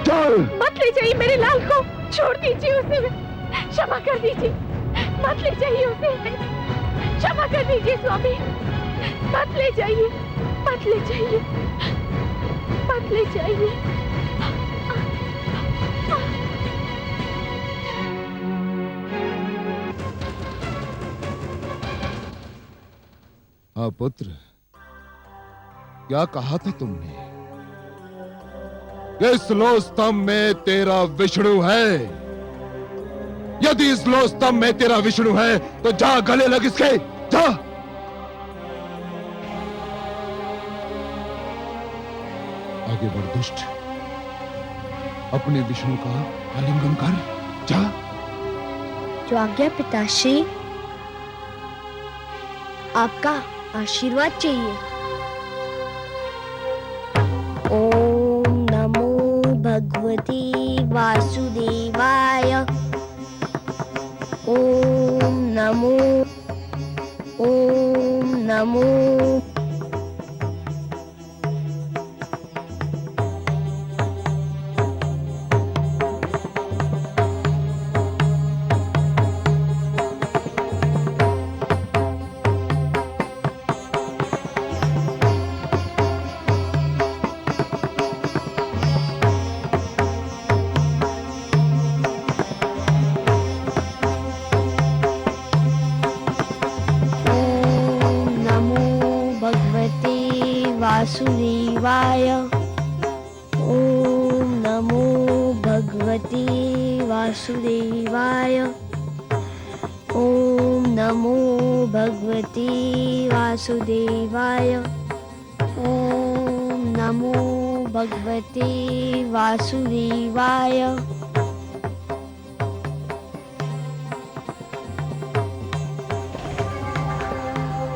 चल। मत ले जाइए मेरे लाल को, छोड़ दीजिए उसे, क्षमा कर दीजिए, मत ले जाइए उसे, क्षमा कर दीजिए स्वामी, मत ले जाइए, मत ले जाइए, मत ले जाइए। हाँ पुत्र, क्या कहा था तुमने? इस लो स्तंभ में तेरा विष्णु है। यदि इस लो स्तंभ में तेरा विष्णु है तो जा गले लग इसके, जा। आगे बढ़ दुष्ट, अपने विष्णु का आलिंगन कर, जा। जो आज्ञा पिताश्री, आपका आशीर्वाद चाहिए। ओम नमो भगवते वासुदेवाय। ओम नमो, ओम नमो। वासुदेवाय। ओम नमो भगवते वासुदेवाय। ओम नमो भगवते वासुदेवाय। ओम नमो भगवते वासुदेवाय।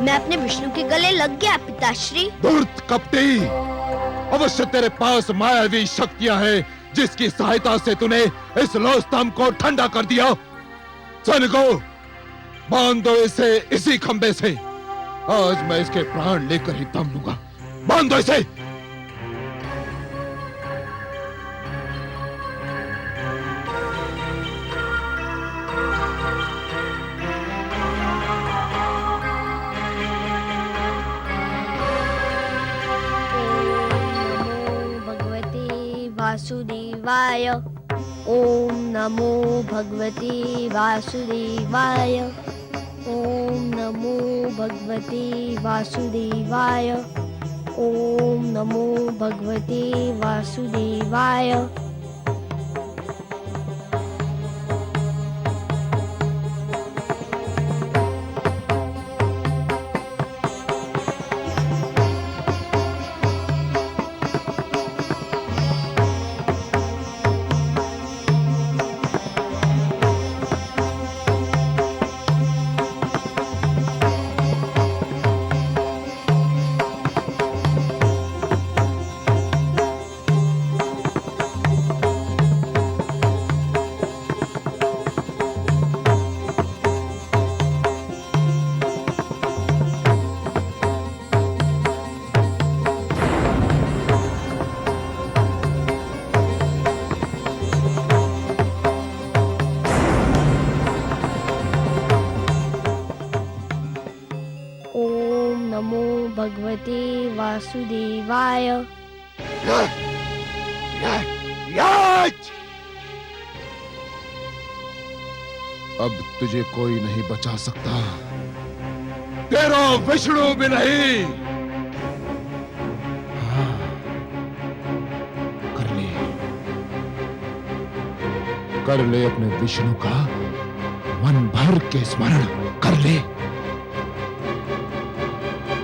मैं अपने विष्णु के गले लग गया पिताश्री। धूर्त कपटी, अवश्य तेरे पास मायावी शक्तियां हैं जिसकी सहायता से तूने इस लो स्तंभ को ठंडा कर दिया। सैनिकों, बांध दो इसे इसी खंबे से। आज मैं इसके प्राण लेकर ही दम लूंगा। बांध दो इसे। वासुदेवाय। ओम नमो भगवते वासुदेवाय। ओम नमो भगवते वासुदेवाय। ओम नमो भगवते वासुदेवाय। भगवते वासुदेवाय। अब तुझे कोई नहीं बचा सकता, तेरा विष्णु भी नहीं। हाँ, कर ले अपने विष्णु का मन भर के स्मरण कर ले।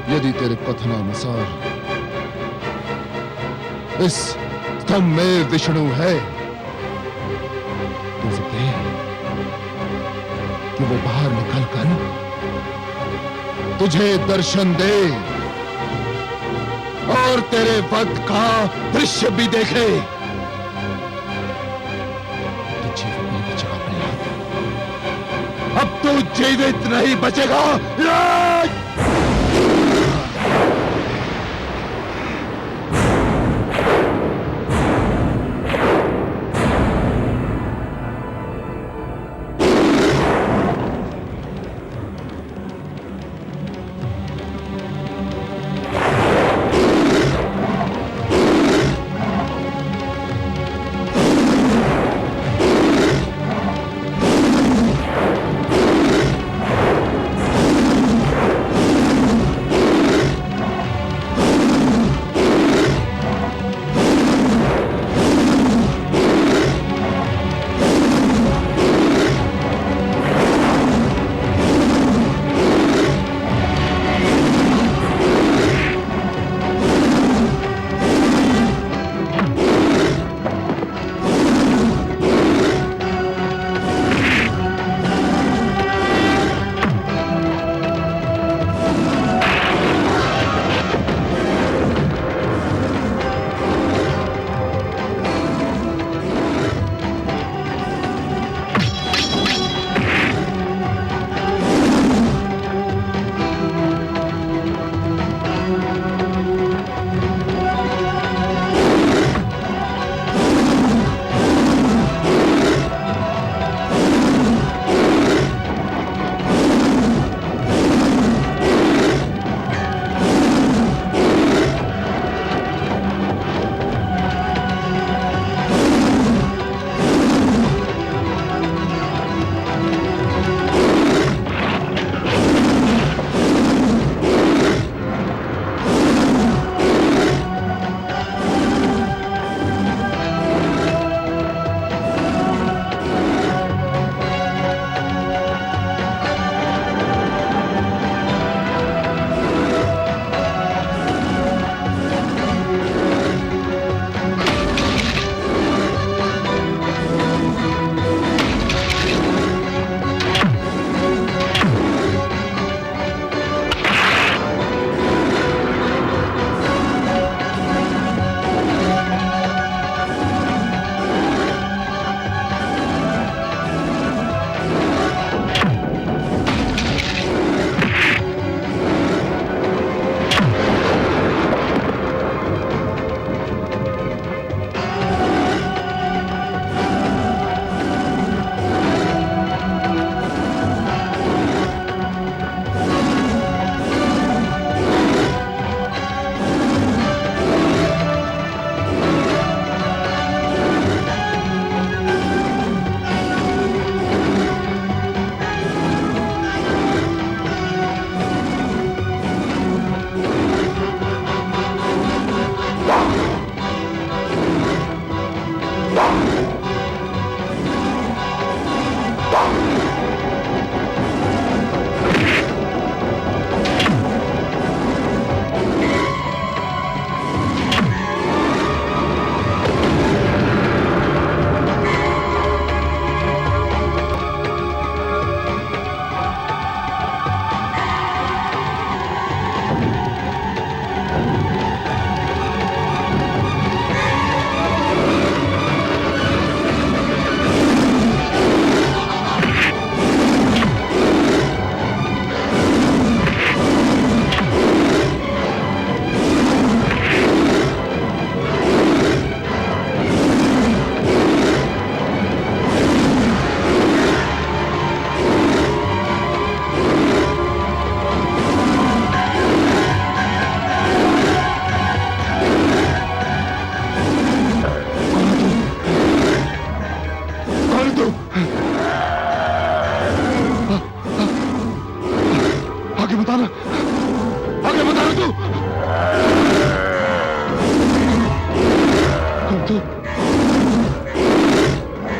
यदि तेरे कथनानुसार इस स्तंभ में विष्णु है तो उसे कि वो बाहर निकलकर तुझे दर्शन दे और तेरे वध का दृश्य भी देखे। तो जीवित नहीं बचेगा प्रहलाद, अब तू जीवित नहीं बचेगा।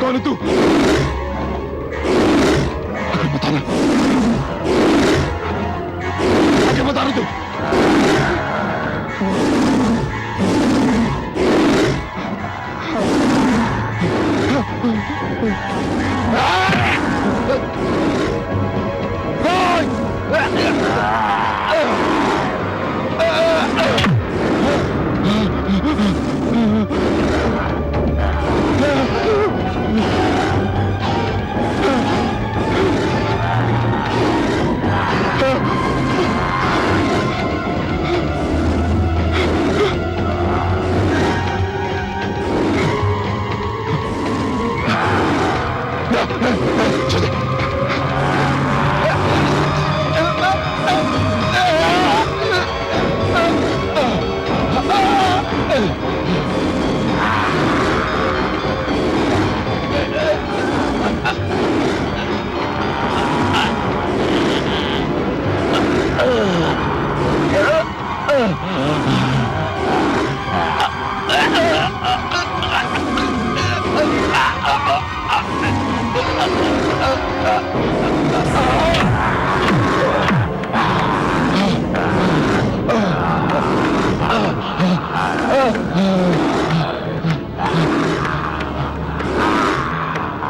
कौन है तू? आगे बताना, आगे बता रहा तू।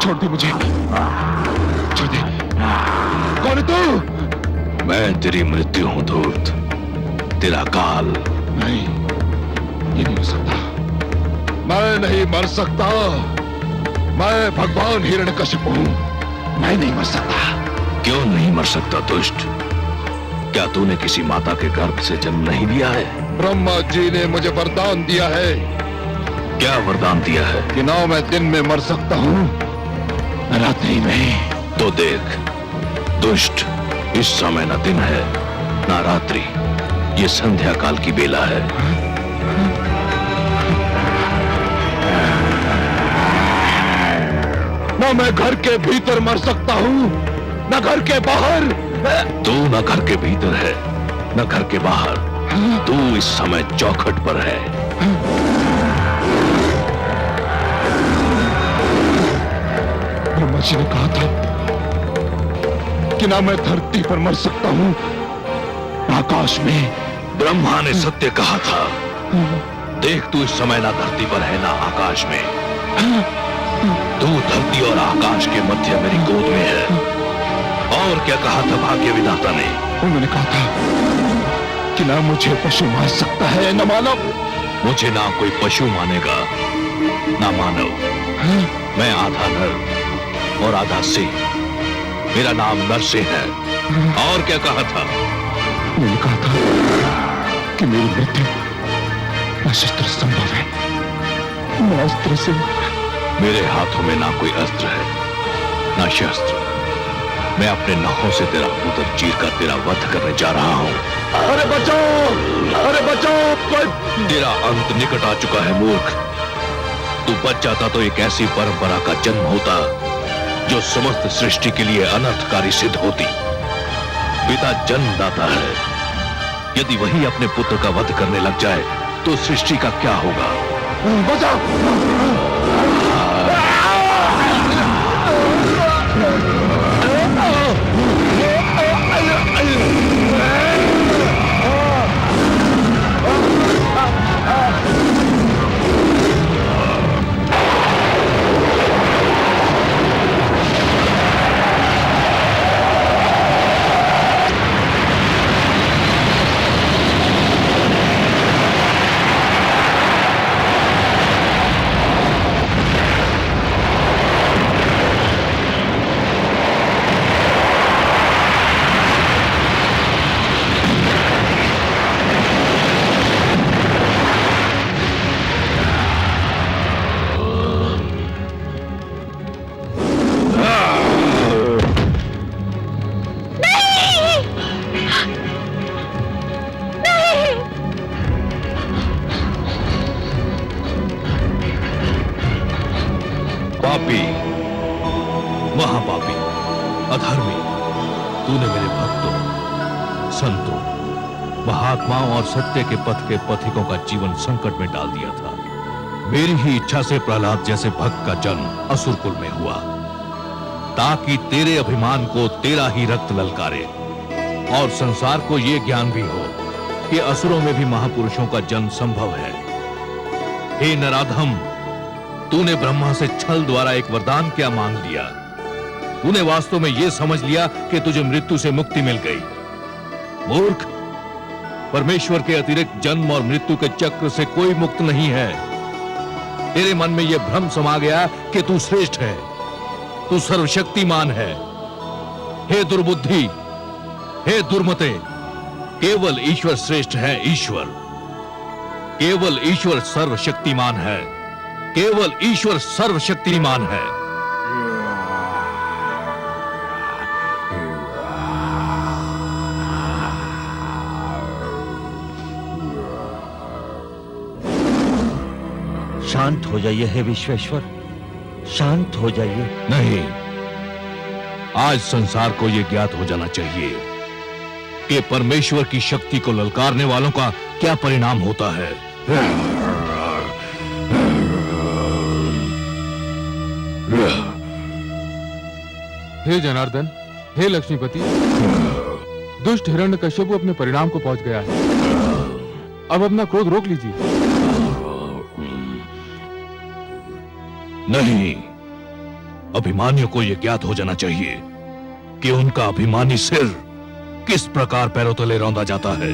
छोड़ दे मुझे, छोड़ दे। कौन है तू? मैं तेरी मृत्यु हूं धूर्त, तेरा काल। नहीं, ये नहीं हो सकता। मैं नहीं मर सकता। मैं भगवान हिरण्यकशिपु हूं। मैं नहीं मर सकता। क्यों नहीं मर सकता दुष्ट? क्या तूने किसी माता के गर्भ से जन्म नहीं लिया है? ब्रह्मा जी ने मुझे वरदान दिया है। क्या वरदान दिया है? कि ना मैं दिन में मर सकता हूं, न रात्रि में। तो देख दुष्ट, इस समय न दिन है ना रात्रि, ये संध्या काल की बेला है। ना मैं घर के भीतर मर सकता हूं, न घर के बाहर। तू न घर के भीतर है न घर के बाहर, तू इस समय चौखट पर है। ब्रह्मा जी ने कहा था कि ना मैं धरती पर मर सकता हूं, आकाश में। ब्रह्मा ने सत्य कहा था। देख तू इस समय ना धरती पर है ना आकाश में, तू धरती और आकाश के मध्य मेरी गोद में है। और क्या कहा था भाग्य विधाता ने? उन्होंने कहा था कि ना मुझे पशु मार सकता है न मानव। मुझे ना कोई पशु मानेगा ना मानव। मैं आधा नर और आधा सिंह, मेरा नाम नरसिंह है। और क्या कहा था? उन्होंने कहा था कि मेरी मृत्यु न शस्त्र संभव है न अस्त्र से। मेरे हाथों में ना कोई अस्त्र है ना शस्त्र। मैं अपने नखों से तेरा उदर चीर कर तेरा वध करने जा रहा हूं। अरे बचाओ, अरे बचाओ, कोई। तेरा अंत निकट आ चुका है मूर्ख। तू बच जाता तो एक ऐसी परंपरा का जन्म होता जो समस्त सृष्टि के लिए अनर्थकारी सिद्ध होती। पिता जन्मदाता है, यदि वही अपने पुत्र का वध करने लग जाए तो सृष्टि का क्या होगा? बचाओ। पापी, महापापी, अधर्मी, तूने मेरे भक्तों, संतों, महात्माओं और सत्य के पथ के पथिकों का जीवन संकट में डाल दिया था। मेरी ही इच्छा से प्रहलाद जैसे भक्त का जन्म असुरकुल में हुआ, ताकि तेरे अभिमान को तेरा ही रक्त ललकारे और संसार को यह ज्ञान भी हो कि असुरों में भी महापुरुषों का जन्म संभव है। हे नराधम, तूने ब्रह्मा से छल द्वारा एक वरदान क्या मांग लिया? तूने वास्तव में यह समझ लिया कि तुझे मृत्यु से मुक्ति मिल गई। मूर्ख, परमेश्वर के अतिरिक्त जन्म और मृत्यु के चक्र से कोई मुक्त नहीं है। तेरे मन में यह भ्रम समा गया कि तू श्रेष्ठ है, तू सर्वशक्तिमान है। हे दुर्बुद्धि, हे दुर्मते, केवल ईश्वर श्रेष्ठ है। ईश्वर, केवल ईश्वर सर्वशक्तिमान है, केवल ईश्वर सर्वशक्तिमान है। शांत हो जाइए हे विश्वेश्वर, शांत हो जाइए। नहीं, आज संसार को यह ज्ञात हो जाना चाहिए कि परमेश्वर की शक्ति को ललकारने वालों का क्या परिणाम होता है। हे जनार्दन, हे लक्ष्मीपति, दुष्ट हिरण्यकश्यप अपने परिणाम को पहुंच गया है। अब अपना क्रोध रोक लीजिए। नहीं, अभिमानियों को यह ज्ञात हो जाना चाहिए कि उनका अभिमानी सिर किस प्रकार पैरों तले रौंदा जाता है।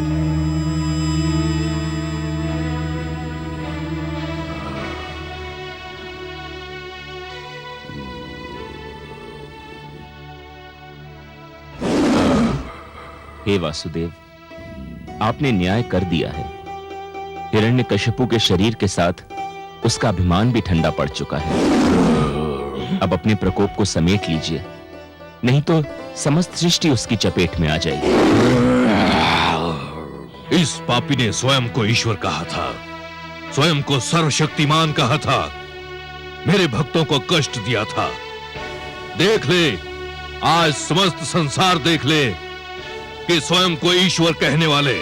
हे वासुदेव, आपने न्याय कर दिया है। हिरण्यकशिपु के शरीर के साथ उसका अभिमान भी ठंडा पड़ चुका है। अब अपने प्रकोप को समेट लीजिए, नहीं तो समस्त सृष्टि उसकी चपेट में आ जाएगी। इस पापी ने स्वयं को ईश्वर कहा था, स्वयं को सर्वशक्तिमान कहा था, मेरे भक्तों को कष्ट दिया था। देख ले, आज समस्त संसार देख ले कि स्वयं को ईश्वर कहने वाले,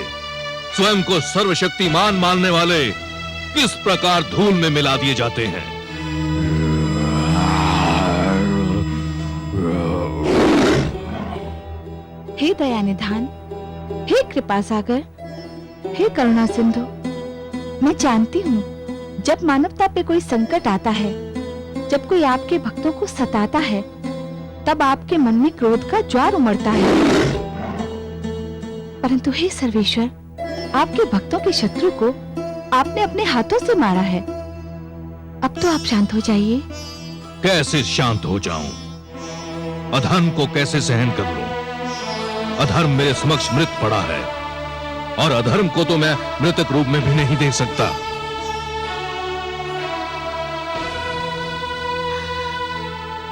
स्वयं को सर्वशक्तिमान मानने वाले किस प्रकार धूल में मिला दिए जाते हैं। हे दया निधान, हे कृपा सागर, हे करुणा सिंधु, मैं जानती हूँ जब मानवता पे कोई संकट आता है, जब कोई आपके भक्तों को सताता है, तब आपके मन में क्रोध का ज्वार उमड़ता है। परंतु हे सर्वेश्वर, आपके भक्तों के शत्रु को आपने अपने हाथों से मारा है। अब तो आप शांत हो जाइए। कैसे शांत हो जाऊं? अधर्म को कैसे सहन कर लूं? अधर्म मेरे समक्ष मृत पड़ा है और अधर्म को तो मैं मृतक रूप में भी नहीं देख सकता।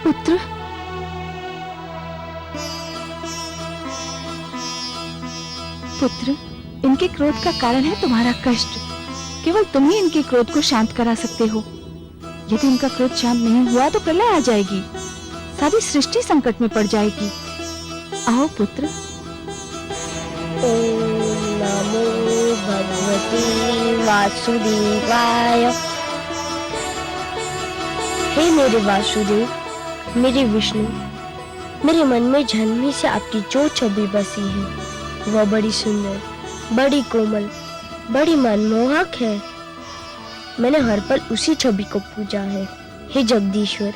पुत्र, पुत्र, इनके क्रोध का कारण है तुम्हारा कष्ट। केवल तुम ही इनके क्रोध को शांत करा सकते हो। यदि इनका क्रोध शांत नहीं हुआ तो प्रलय आ जाएगी, सारी सृष्टि संकट में पड़ जाएगी। आओ पुत्र। ओम नमो भगवते वासुदेवाय। हे मेरे वासुदेव, मेरे विष्णु, मेरे मन में जन्मी से आपकी जो छवि बसी है वह बड़ी सुंदर, बड़ी कोमल, बड़ी मनमोहक है। मैंने हर पल उसी छवि को पूजा है। हे जगदीश्वर,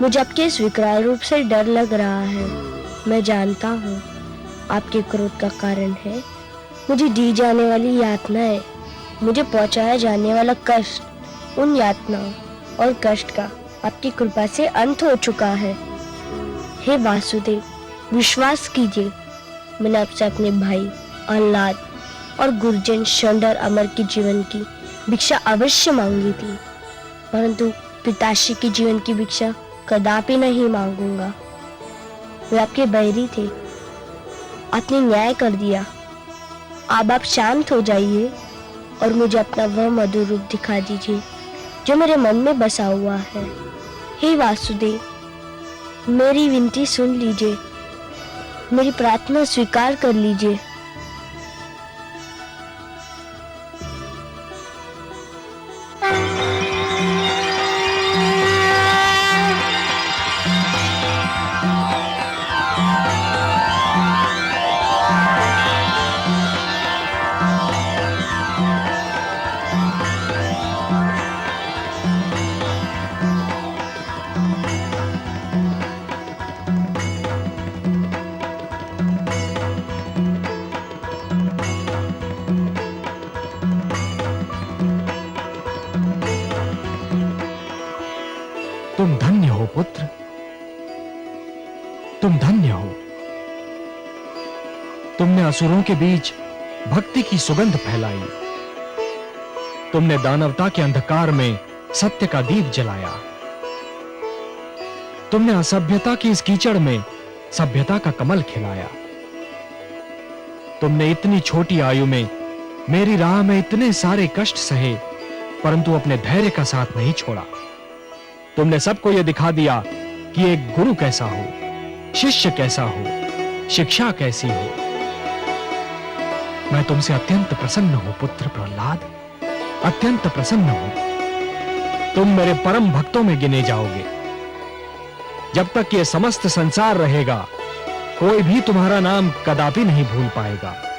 मुझे आपके इस विकराल रूप से डर लग रहा है। मैं जानता हूँ आपके क्रोध का कारण है मुझे दी जाने वाली यातनाएं, मुझे पहुँचाया जाने वाला कष्ट। उन यातनाओं और कष्ट का आपकी कृपा से अंत हो चुका है। हे वासुदेव, विश्वास कीजिए, मैंने आपसे अपने भाई अल्लाद और गुरुजन शंडर अमर के जीवन की भिक्षा अवश्य मांगी थी, परंतु पिताश्री के जीवन की भिक्षा कदापि नहीं मांगूंगा। वे आपके बैरी थे, आपने न्याय कर दिया। अब आप शांत हो जाइए और मुझे अपना वह मधुर रूप दिखा दीजिए जो मेरे मन में बसा हुआ है। हे वासुदेव, मेरी विनती सुन लीजिए, मेरी प्रार्थना स्वीकार कर लीजिए। तुम धन्य हो पुत्र, तुम धन्य हो। तुमने असुरों के बीच भक्ति की सुगंध फैलाई। तुमने दानवता के अंधकार में सत्य का दीप जलाया। तुमने असभ्यता की इस कीचड़ में सभ्यता का कमल खिलाया। तुमने इतनी छोटी आयु में मेरी राह में इतने सारे कष्ट सहे, परंतु अपने धैर्य का साथ नहीं छोड़ा। तुमने सबको यह दिखा दिया कि एक गुरु कैसा हो, शिष्य कैसा हो, शिक्षा कैसी हो। मैं तुमसे अत्यंत प्रसन्न हूं पुत्र प्रहलाद, अत्यंत प्रसन्न हूं। तुम मेरे परम भक्तों में गिने जाओगे। जब तक ये समस्त संसार रहेगा, कोई भी तुम्हारा नाम कदापि नहीं भूल पाएगा।